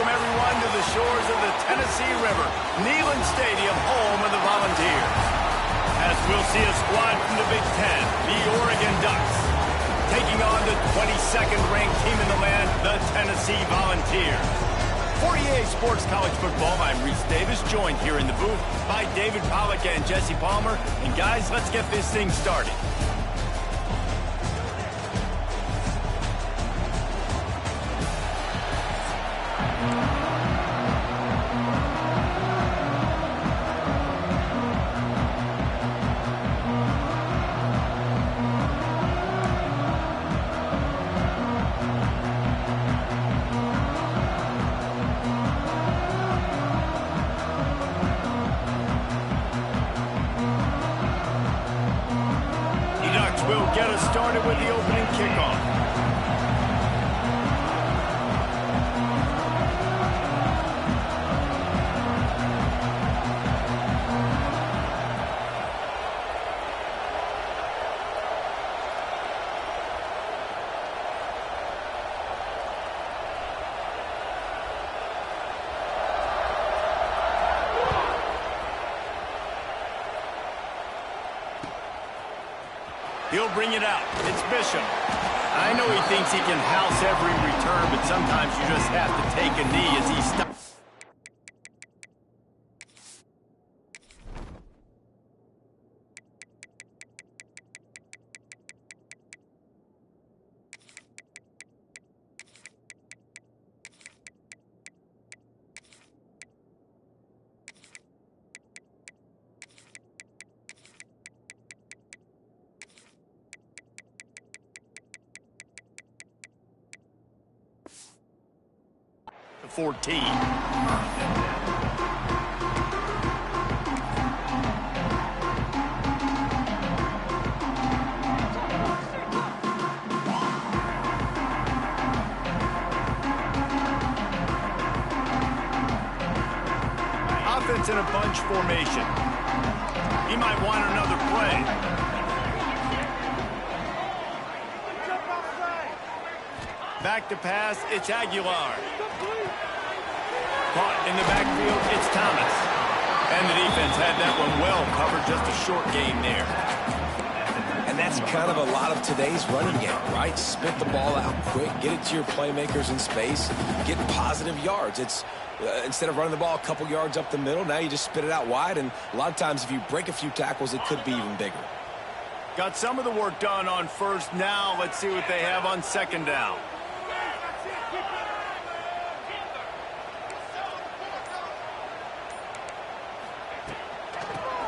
welcome everyone to the shores of the Tennessee River, Neyland Stadium, home of the Volunteers. As we'll see a squad from the Big Ten, the Oregon Ducks, taking on the 22nd ranked team in the land, the Tennessee Volunteers. For EA Sports College Football, I'm Reese Davis, joined here in the booth by David Pollack and Jesse Palmer. And guys, let's get this thing started. Will get us started with the opening kickoff. He'll bring it out. It's Bishop. I know he thinks he can house every return, but sometimes you just have to take a knee as he stops. The 14. Offense in a bunch formation. He might want another play. Back to pass, it's Aguilar. Caught in the backfield, it's Thomas. And the defense had that one well covered, just a short gain there. And that's kind of a lot of today's running game, right? Spit the ball out quick, get it to your playmakers in space, get positive yards. It's instead of running the ball a couple yards up the middle, now you just spit it out wide, and a lot of times if you break a few tackles, it could be even bigger. Got some of the work done on first. Now let's see what they have on second down.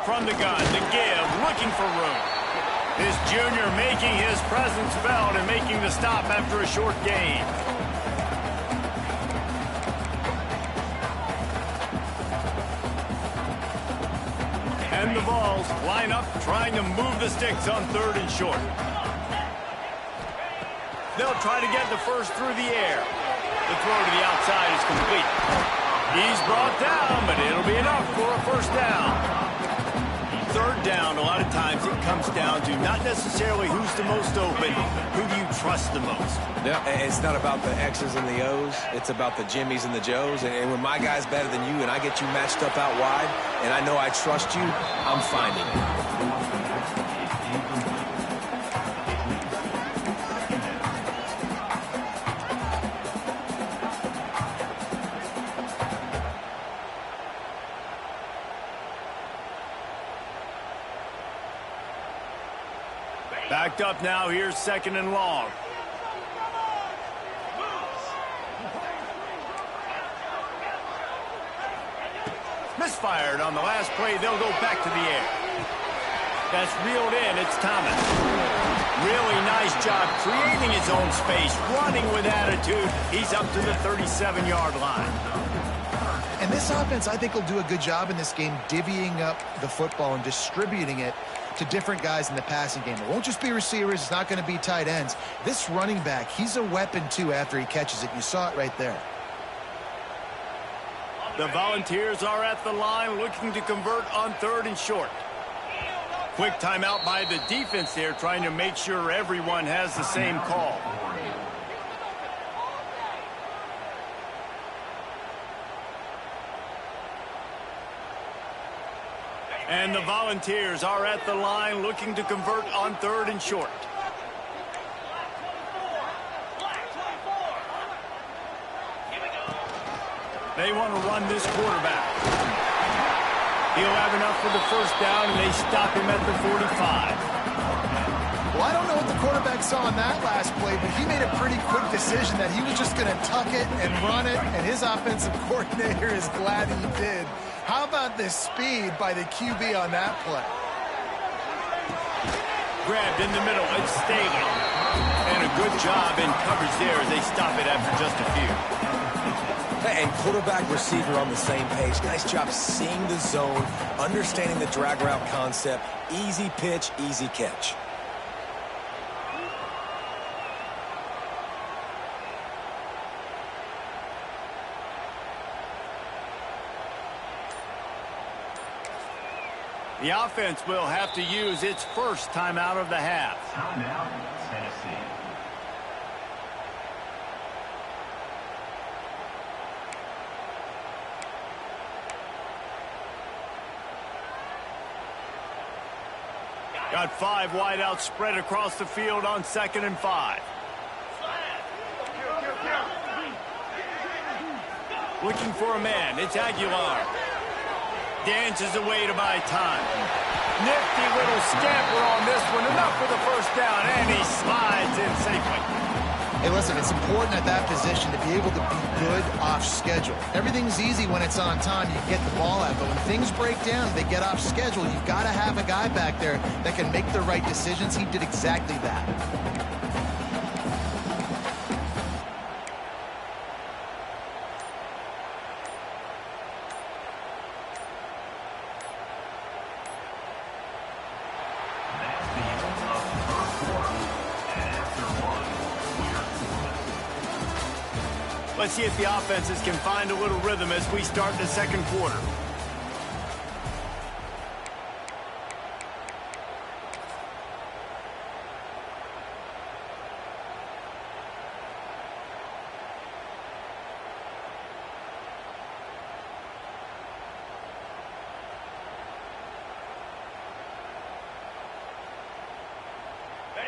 From the gun, the give, looking for room. This junior making his presence felt and making the stop after a short gain. And the Vols line up, trying to move the sticks on third and short. They'll try to get the first through the air. The throw to the outside is complete. He's brought down, but it'll be enough for a first down. Third down, a lot of times it comes down to not necessarily who's the most open, who do you trust the most? Yeah, it's not about the X's and the O's. It's about the Jimmies and the Joes. And when my guy's better than you and I get you matched up out wide and I know I trust you, I'm finding it. Backed up now, here's second and long. Misfired on the last play, they'll go back to the air. That's reeled in, it's Thomas. Really nice job creating his own space, running with attitude. He's up to the 37-yard line. And this offense, I think, will do a good job in this game divvying up the football and distributing it to different guys in the passing game. It won't just be receivers. It's not going to be tight ends. This running back, he's a weapon, too, after he catches it. You saw it right there. The Volunteers are at the line looking to convert on third and short. Quick timeout by the defense there, trying to make sure everyone has the same call. And the Volunteers are at the line looking to convert on 3rd and short. They want to run this quarterback. He'll have enough for the first down, and they stop him at the 45. Well, I don't know what the quarterback saw in that last play, but he made a pretty quick decision that he was just going to tuck it and run it, and his offensive coordinator is glad he did. How about the speed by the QB on that play? Grabbed in the middle, it's Staley. And a good job in coverage there as they stop it after just a few. And quarterback receiver on the same page. Nice job seeing the zone, understanding the drag route concept. Easy pitch, easy catch. The offense will have to use its first timeout of the half. Timeout, Tennessee. Got 5 wideouts spread across the field on 2nd and 5. Looking for a man. It's Aguilar. Dances away to buy time. Nifty little scamper on this one. Enough for the first down, and he slides in safely. Hey, listen, it's important at that position to be able to be good off schedule. Everything's easy when it's on time. You get the ball out, but when things break down, they get off schedule. You've got to have a guy back there that can make the right decisions. He did exactly that. Let's see if the offenses can find a little rhythm as we start the second quarter.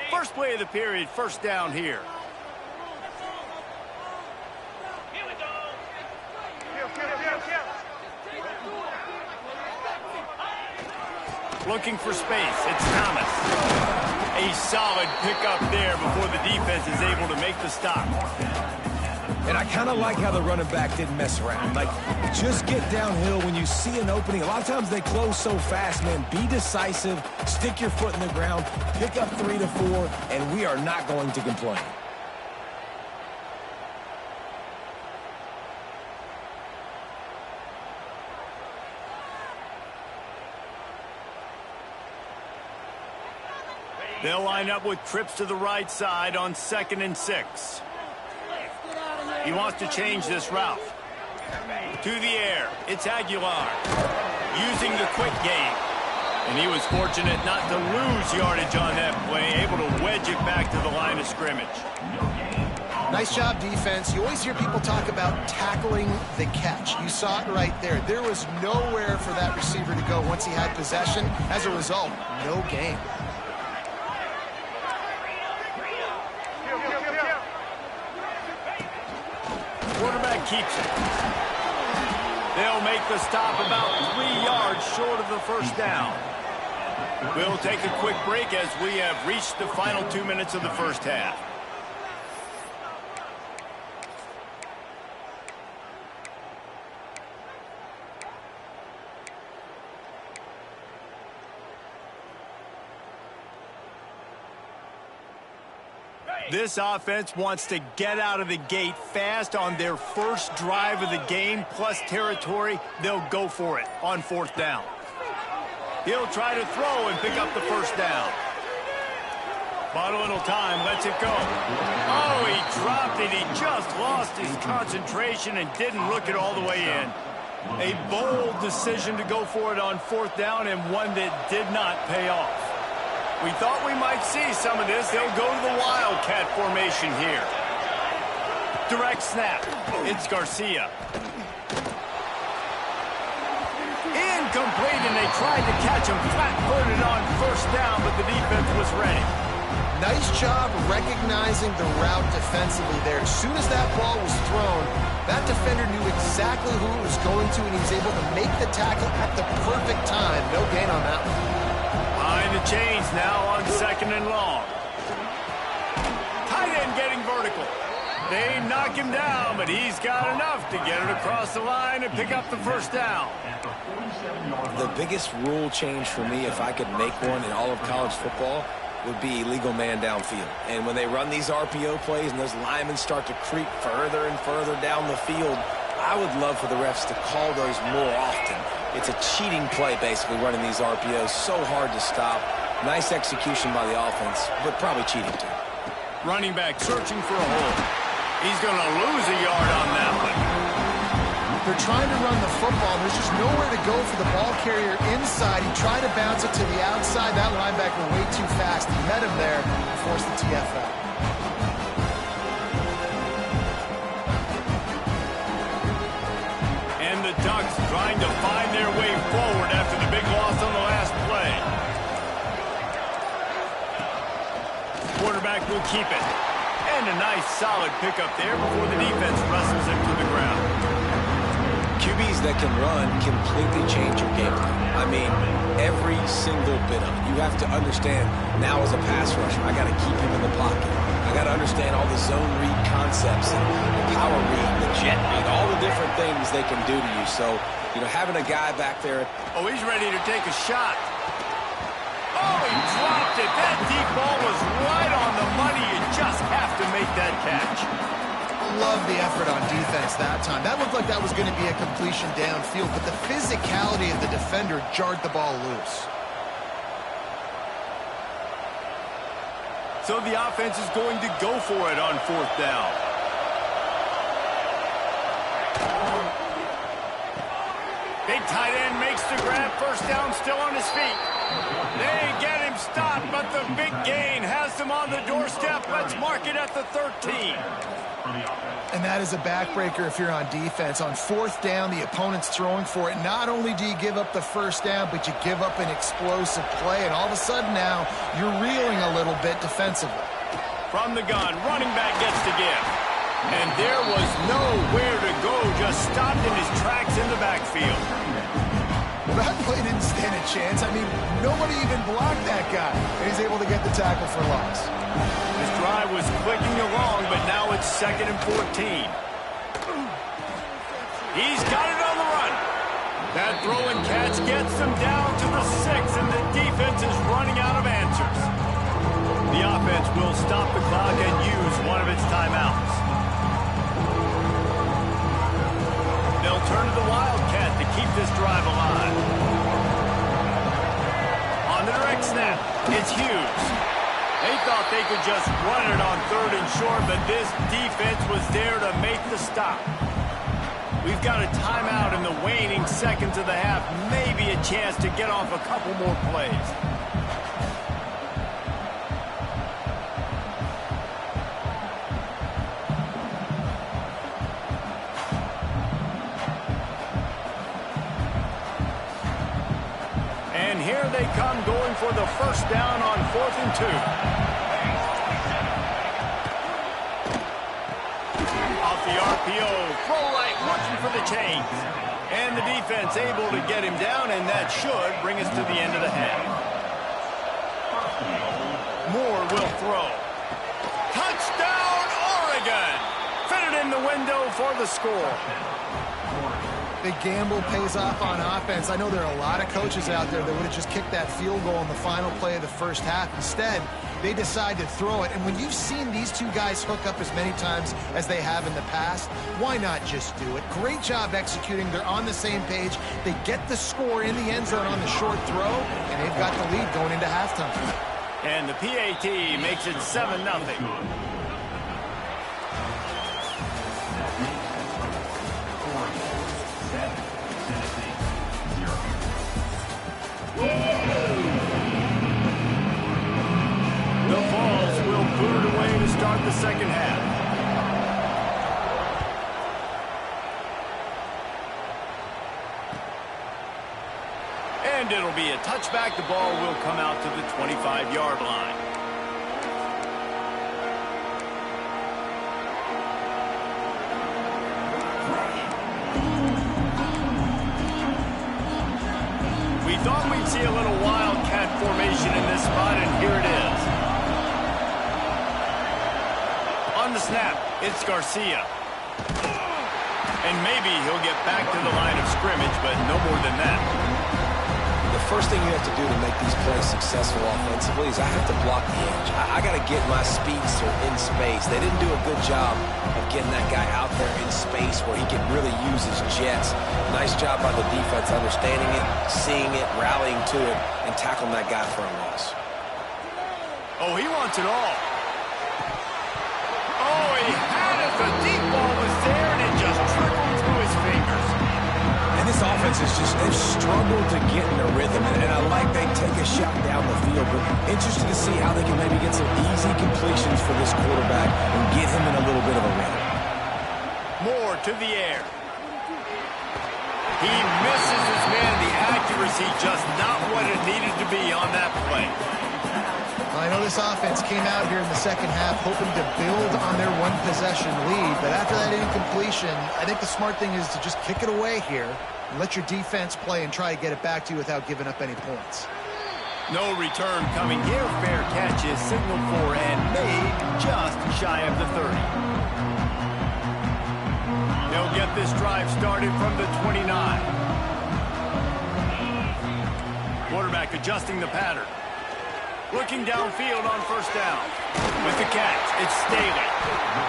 First play of the period, first down here. Looking for space. It's Thomas. A solid pickup there before the defense is able to make the stop. And I kind of like how the running back didn't mess around. Like, just get downhill when you see an opening. A lot of times they close so fast, man. Be decisive. Stick your foot in the ground. Pick up 3 to 4, and we are not going to complain. They'll line up with trips to the right side on 2nd and 6. He wants to change this route. To the air, it's Aguilar. Using the quick game. And he was fortunate not to lose yardage on that play, able to wedge it back to the line of scrimmage. Nice job, defense. You always hear people talk about tackling the catch. You saw it right there. There was nowhere for that receiver to go once he had possession. As a result, no gain. Quarterback keeps it. They'll make the stop about 3 yards short of the first down. We'll take a quick break as we have reached the final 2 minutes of the first half. This offense wants to get out of the gate fast on their first drive of the game, plus territory. They'll go for it on 4th down. He'll try to throw and pick up the first down. Bought a little time, lets it go. Oh, he dropped it. He just lost his concentration and didn't look it all the way in. A bold decision to go for it on 4th down, and one that did not pay off. We thought we might see some of this. They'll go to the Wildcat formation here. Direct snap. It's Garcia. Incomplete, and they tried to catch him flat-footed on first down, but the defense was ready. Nice job recognizing the route defensively there. As soon as that ball was thrown, that defender knew exactly who it was going to, and he was able to make the tackle at the perfect time. No gain on that one. Behind the chains now on 2nd and long. Tight end getting vertical. They knock him down, but he's got enough to get it across the line and pick up the first down. The biggest rule change for me, if I could make one in all of college football, would be illegal man downfield. And when they run these RPO plays and those linemen start to creep further and further down the field, I would love for the refs to call those more often. It's a cheating play, basically, running these RPOs. So hard to stop. Nice execution by the offense, but probably cheating too. Running back searching for a hole. He's going to lose a yard on that one. They're trying to run the football. There's just nowhere to go for the ball carrier inside. He tried to bounce it to the outside. That linebacker way too fast. He met him there and forced the TFL. And the Ducks trying to find their way forward after the big loss on the last play. Quarterback will keep it. And a nice solid pickup there before the defense wrestles him to the ground. QBs that can run completely change your game plan. I mean, every single bit of it. You have to understand, now as a pass rusher, I got to keep him in the pocket. I got to understand all the zone read concepts and the power read, the jet read, all the different things they can do to you. So, having a guy back there. Oh, he's ready to take a shot. Oh, he dropped it. That deep ball was right on the money. You just have to make that catch. Love the effort on defense that time. That looked like that was going to be a completion downfield, but the physicality of the defender jarred the ball loose. So the offense is going to go for it on 4th down. Big tight end makes the grab. First down, still on his feet. They get him stopped, but the big gain has them on the doorstep. Let's mark it at the 13. And that is a backbreaker if you're on defense. On 4th down, the opponent's throwing for it. Not only do you give up the first down, but you give up an explosive play. And all of a sudden now, you're reeling a little bit defensively. From the gun, running back gets to give. And there was nowhere to go, just stopped in his tracks in the backfield. Well, that play didn't stand a chance. I mean, nobody even blocked that guy. And he's able to get the tackle for loss. This drive was clicking along, but now it's 2nd and 14. He's got it on the run. That throw and catch gets them down to the 6, and the defense is running out of answers. The offense will stop the clock and use one of its timeouts. They'll turn to the Wildcat to keep this drive alive. On the direct snap, it's Hughes. They thought they could just run it on 3rd and short, but this defense was there to make the stop. We've got a timeout in the waning seconds of the half. Maybe a chance to get off a couple more plays. And here they come going for the first down on 4th and 2. Off the RPO, throw right, looking for the chains. And the defense able to get him down, and that should bring us to the end of the half. Moore will throw. Touchdown, Oregon! Fitted in the window for the score. The gamble pays off on offense. I know there are a lot of coaches out there that would have just kicked that field goal in the final play of the first half. Instead, they decide to throw it. And when you've seen these two guys hook up as many times as they have in the past, why not just do it? Great job executing. They're on the same page. They get the score in the end zone on the short throw, and they've got the lead going into halftime. And the PAT makes it 7-0. The Vols will put it away to start the second half. And it'll be a touchback. The ball will come out to the 25-yard line. We thought we'd see a little wildcat formation in this spot, and here it is. On the snap, it's Garcia. And maybe he'll get back to the line of scrimmage, but no more than that. The first thing you have to do to make these plays successful offensively is I have to block the edge. I got to get my speedster in space. They didn't do a good job of getting that guy out there in space where he can really use his jets. Nice job by the defense understanding it, seeing it, rallying to it, and tackling that guy for a loss. Oh, he wants it all. Oh, he had it. The deep ball was there, and it just trickled through his fingers. And this offense is just, they've struggled to get in a rhythm. And I like they take a shot down the field, but interested to see how they can maybe get some easy completions for this quarterback and get him in a little bit of a rhythm. More to the air. He misses his man. The accuracy just not what it needed to be on that play. I know this offense came out here in the second half hoping to build on their one-possession lead, but after that incompletion, I think the smart thing is to just kick it away here and let your defense play and try to get it back to you without giving up any points. No return coming here. Fair catch is signaled for and made just shy of the 30. They'll get this drive started from the 29. Quarterback adjusting the pattern. Looking downfield on first down. With the catch, it's Staley.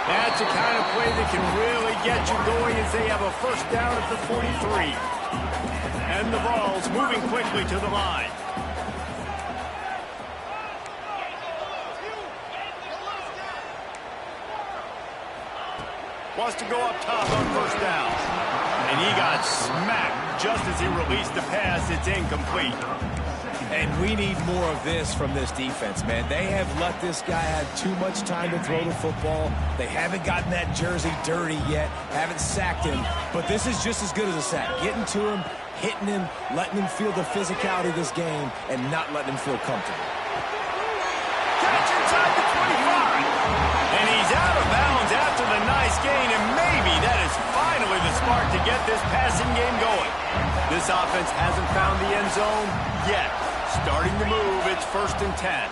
That's the kind of play that can really get you going as they have a first down at the 43. And the Vols moving quickly to the line. Wants to go up top on first down. And he got smacked just as he released the pass. It's incomplete. And we need more of this from this defense, man. They have let this guy have too much time to throw the football. They haven't gotten that jersey dirty yet, haven't sacked him. But this is just as good as a sack. Getting to him, hitting him, letting him feel the physicality of this game, and not letting him feel comfortable. Catch inside the 25. And he's out of bounds after the nice gain, and maybe that is finally the spark to get this passing game going. This offense hasn't found the end zone yet. Starting to move, it's 1st and 10.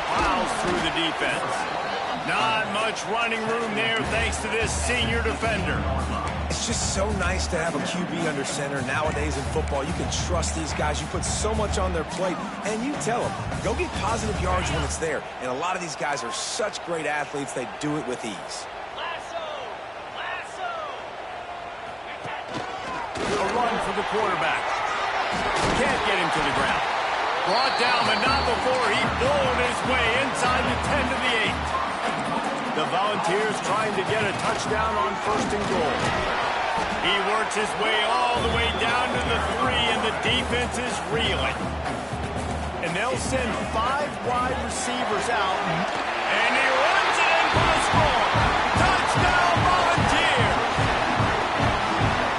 Plows through the defense. Not much running room there thanks to this senior defender. It's just so nice to have a QB under center. Nowadays in football, you can trust these guys. You put so much on their plate, and you tell them, go get positive yards when it's there. And a lot of these guys are such great athletes, they do it with ease. A run for the quarterback. Can't get him to the ground. Brought down, but not before he bowled his way inside the 10 to the 8. The Volunteers trying to get a touchdown on 1st and goal. He works his way all the way down to the 3, and the defense is reeling. And they'll send 5 wide receivers out, and he runs it in for the score. Touchdown, Volunteers!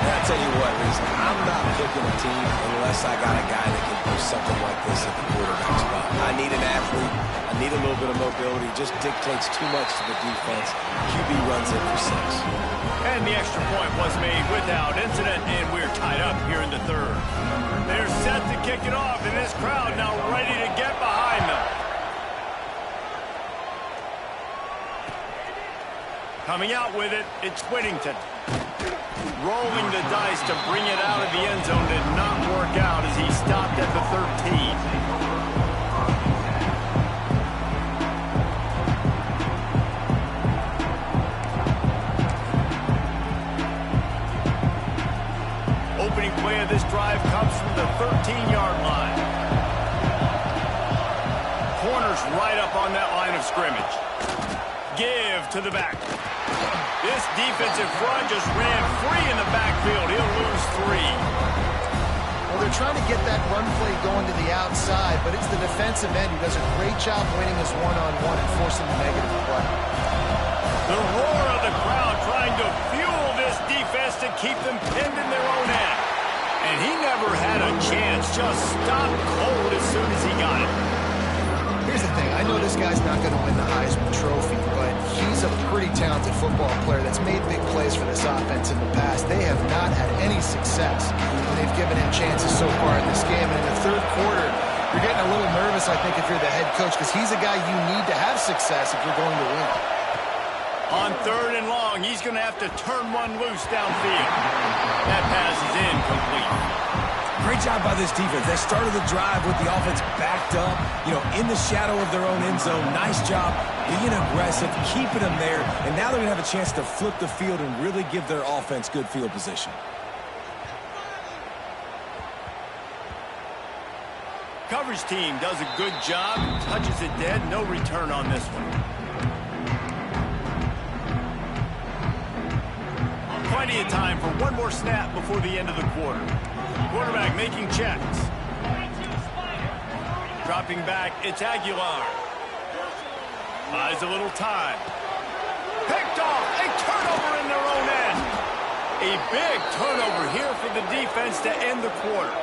I'll tell you what, Reese, I'm not picking a team unless I got a guy that can do something like this at the quarterback spot. I need an athlete. I need a little bit of mobility. Just dictates too much to the defense. QB runs in for 6. And the extra point was made without incident, and we're tied up here in the 3rd. They're set to kick it off, and this crowd now ready to get behind them. Coming out with it, it's Whittington. Rolling the dice to bring it out of the end zone did not work out as he stopped at the 13. Opening play of this drive comes from the 13-yard line. Corners right up on that line of scrimmage. Give to the back. This defensive front just ran free in the backfield. He'll lose 3. Well, they're trying to get that run play going to the outside, but it's the defensive end who does a great job winning his one-on-one and forcing the negative play. The roar of the crowd trying to fuel this defense to keep them pinned in their own end. And he never had a chance. Just stopped cold as soon as he got it. Here's the thing. I know this guy's not going to win the Heisman Trophy, but he's a pretty talented football player that's made big plays for this offense in the past. They have not had any success when they've given him chances so far in this game. And in the third quarter, you're getting a little nervous, I think, if you're the head coach, because he's a guy you need to have success if you're going to win. On 3rd and long, he's going to have to turn one loose downfield. That pass is incomplete. Great job by this defense. They started the drive with the offense backed up, in the shadow of their own end zone. Nice job being aggressive, keeping them there, and now they're going to have a chance to flip the field and really give their offense good field position. Coverage team does a good job, touches it dead, no return on this one. Plenty of time for one more snap before the end of the quarter. Quarterback making checks. Dropping back, it's Aguilar. Buys a little time. Picked off, a turnover in their own end. A big turnover here for the defense to end the quarter.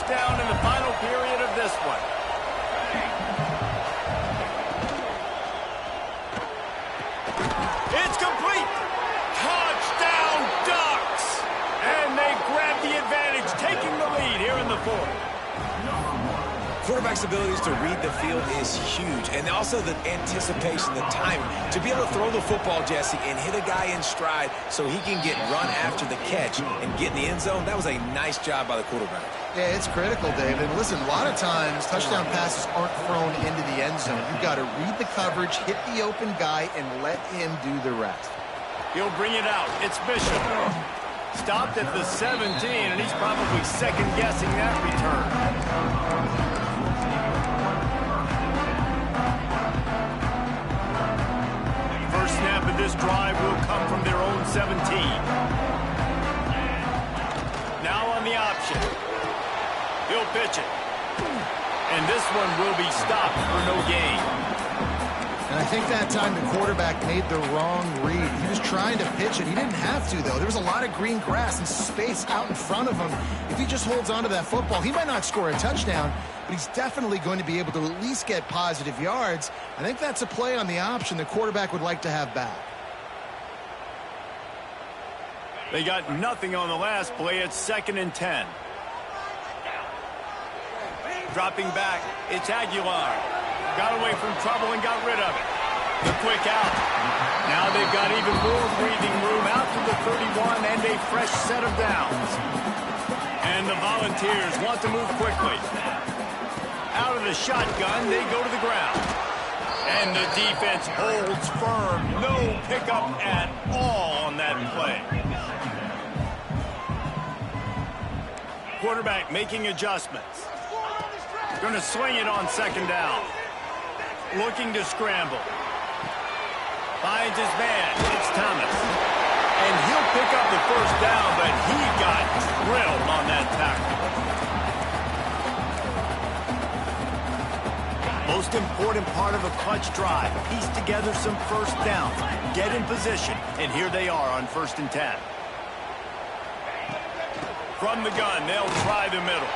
Down in the final period of this one. It's complete. Touchdown Ducks. And they grab the advantage, taking the lead here in the 4th. Quarterback's abilities to read the field is huge, and also the anticipation, the timing. To be able to throw the football, Jesse, and hit a guy in stride so he can get run after the catch and get in the end zone, that was a nice job by the quarterback. Yeah, it's critical, David. Listen, a lot of times touchdown passes aren't thrown into the end zone. You've got to read the coverage, hit the open guy, and let him do the rest. He'll bring it out. It's Bishop. Stopped at the 17, and he's probably second-guessing that return. Snap of this drive will come from their own 17. Now on the option. He'll pitch it. And this one will be stopped for no gain. And I think that time the quarterback made the wrong read. He was trying to pitch it. He didn't have to, though. There was a lot of green grass and space out in front of him. If he just holds on to that football, he might not score a touchdown, but he's definitely going to be able to at least get positive yards. I think that's a play on the option the quarterback would like to have back. They got nothing on the last play. It's 2nd and 10. Dropping back, it's Aguilar. Got away from trouble and got rid of it. The quick out. Now they've got even more breathing room out to the 31 and a fresh set of downs. And the Volunteers want to move quickly. Out of the shotgun, they go to the ground. And the defense holds firm. No pickup at all on that play. Quarterback making adjustments. Going to swing it on 2nd down. Looking to scramble. Finds his man. It's Thomas. And he'll pick up the 1st down, but he got drilled on that tackle. Most important part of a clutch drive. Piece together some 1st downs. Get in position. And here they are on 1st and 10. From the gun, they'll try the middle.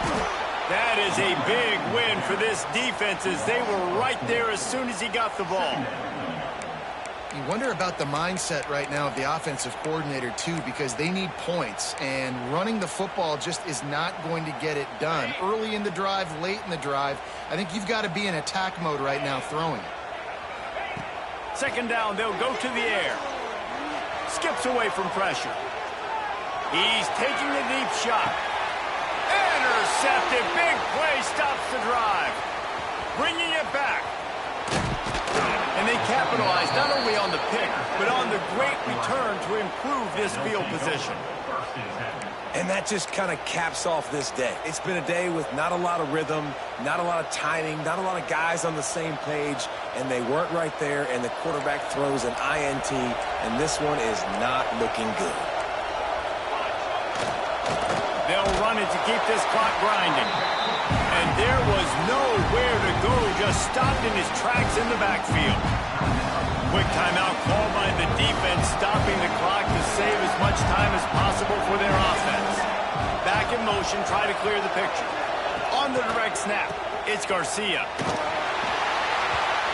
That is a big win for this defense as they were right there as soon as he got the ball. You wonder about the mindset right now of the offensive coordinator, too, because they need points, and running the football just is not going to get it done. Early in the drive, late in the drive, I think you've got to be in attack mode right now throwing it. 2nd down, they'll go to the air. Skips away from pressure. He's taking a deep shot. Intercepted. Big play stops the drive. Bringing it back. And they capitalize not only on the pick, but on the great return to improve this field position. And that just kind of caps off this day. It's been a day with not a lot of rhythm, not a lot of timing, not a lot of guys on the same page, and they weren't right there, and the quarterback throws an INT, and this one is not looking good. They'll run it to keep this clock grinding. And there was nowhere to go, just stopped in his tracks in the backfield. Quick timeout called by the defense, stopping the clock to save as much time as possible for their offense. Back in motion, try to clear the picture. On the direct snap, it's Garcia.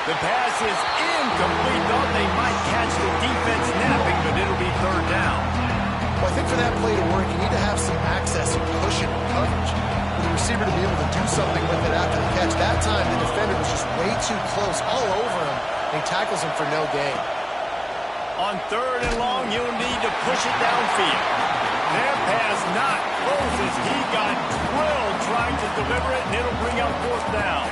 The pass is incomplete. Thought they might catch the defense napping, but it'll be third down. Well, I think for that play to work, you need to have some access and cushion in coverage. For the receiver to be able to do something with it after the catch. That time, the defender was just way too close, all over him. He tackles him for no gain. On third and long, you'll need to push it downfield. Their pass not closes. He got drilled trying to deliver it, and it'll bring up fourth down.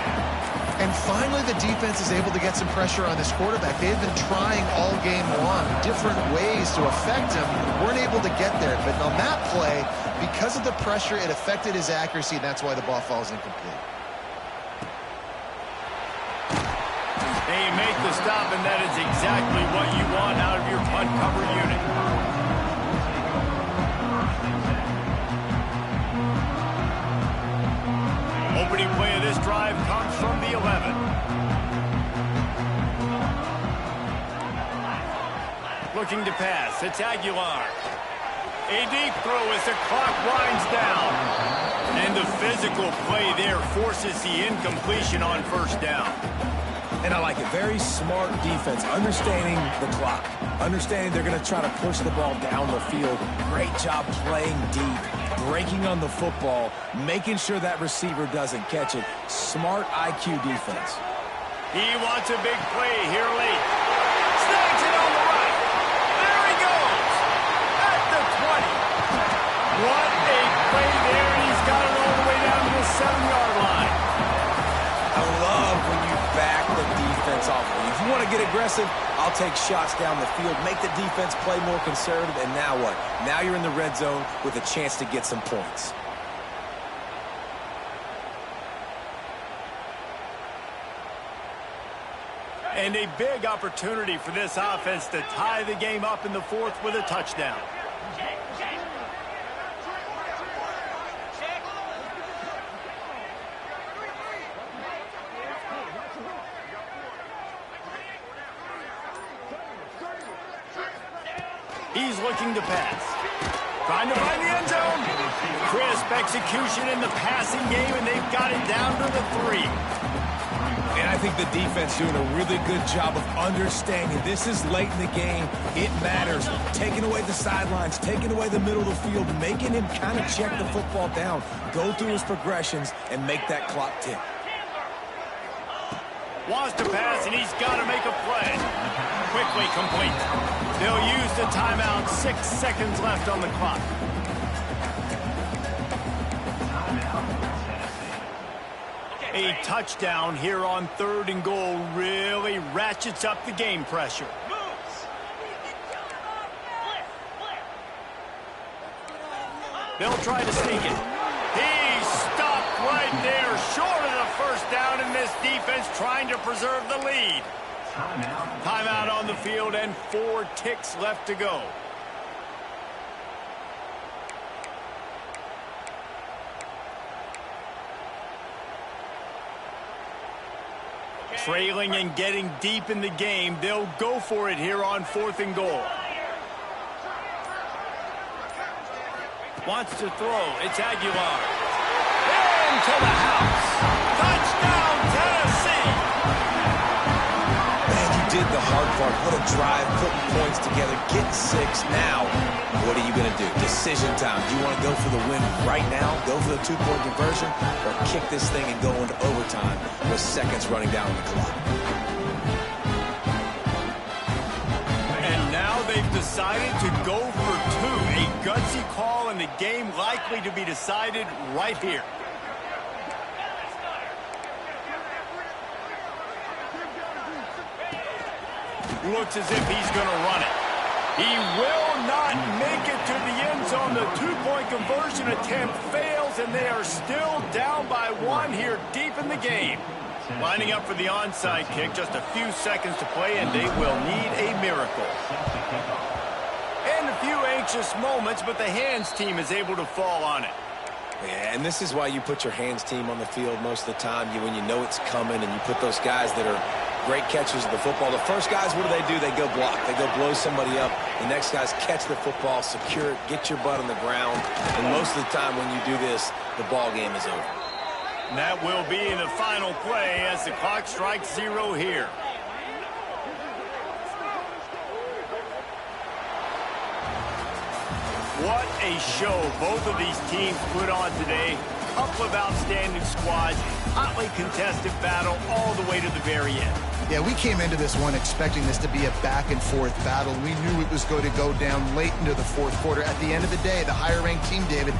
And finally, the defense is able to get some pressure on this quarterback. They've been trying all game long, different ways to affect him. Weren't able to get there. But on that play, because of the pressure, it affected his accuracy, and that's why the ball falls incomplete. They make the stop, and that is exactly what you want out of your punt cover unit. Opening play of this drive comes from the 11. Looking to pass, it's Aguilar. A deep throw as the clock winds down. And the physical play there forces the incompletion on first down. And I like it. Very smart defense, understanding the clock, understanding they're going to try to push the ball down the field. Great job playing deep, breaking on the football, making sure that receiver doesn't catch it. Smart IQ defense. He wants a big play here late. Snags it on the right. There he goes. At the 20. What a play there. He's got it all the way down to the 7-yard line. I love when you back the defense off. If you want to get aggressive, I'll take shots down the field, make the defense play more conservative, and now what? Now you're in the red zone with a chance to get some points. And a big opportunity for this offense to tie the game up in the fourth with a touchdown. He's looking to pass. Trying to find the end zone. Crisp execution in the passing game, and they've got it down to the 3. And I think the defense doing a really good job of understanding this is late in the game. It matters. Taking away the sidelines, taking away the middle of the field, making him kind of check the football down, go through his progressions, and make that clock tick. Wants to pass, and he's got to make a play. Quickly complete. They'll use the timeout. 6 seconds left on the clock. A touchdown here on 3rd and goal really ratchets up the game pressure. They'll try to sneak it. He's stopped right there, short of the first down, and this defense trying to preserve the lead. Timeout on the field and 4 ticks left to go. Trailing and getting deep in the game, they'll go for it here on 4th and goal. Wants to throw. It's Aguilar. Into the house. Touchdown, Tennessee. Man, you did the hard part. What a drive, putting points together, getting 6. Now, what are you going to do? Decision time. Do you want to go for the win right now, go for the 2-point conversion, or kick this thing and go into overtime with seconds running down the clock? And now they've decided to go for 2. A gutsy call, and the game likely to be decided right here. Looks as if he's going to run it. He will not make it to the end zone. The two-point conversion attempt fails, and they are still down by one here deep in the game. Lining up for the onside kick, just a few seconds to play, and they will need a miracle. And a few anxious moments, but the hands team is able to fall on it. Yeah, and this is why you put your hands team on the field most of the time. When you know it's coming, and you put those guys that are great catchers of the football. The first guys, what do? They go block. They go blow somebody up. The next guys catch the football, secure it, get your butt on the ground. And most of the time when you do this, the ball game is over. And that will be the final play as the clock strikes 0 here. What a show both of these teams put on today. Couple of outstanding squads, hotly contested battle all the way to the very end. Yeah, we came into this one expecting this to be a back-and-forth battle. We knew it was going to go down late into the fourth quarter. At the end of the day, the higher-ranked team, David,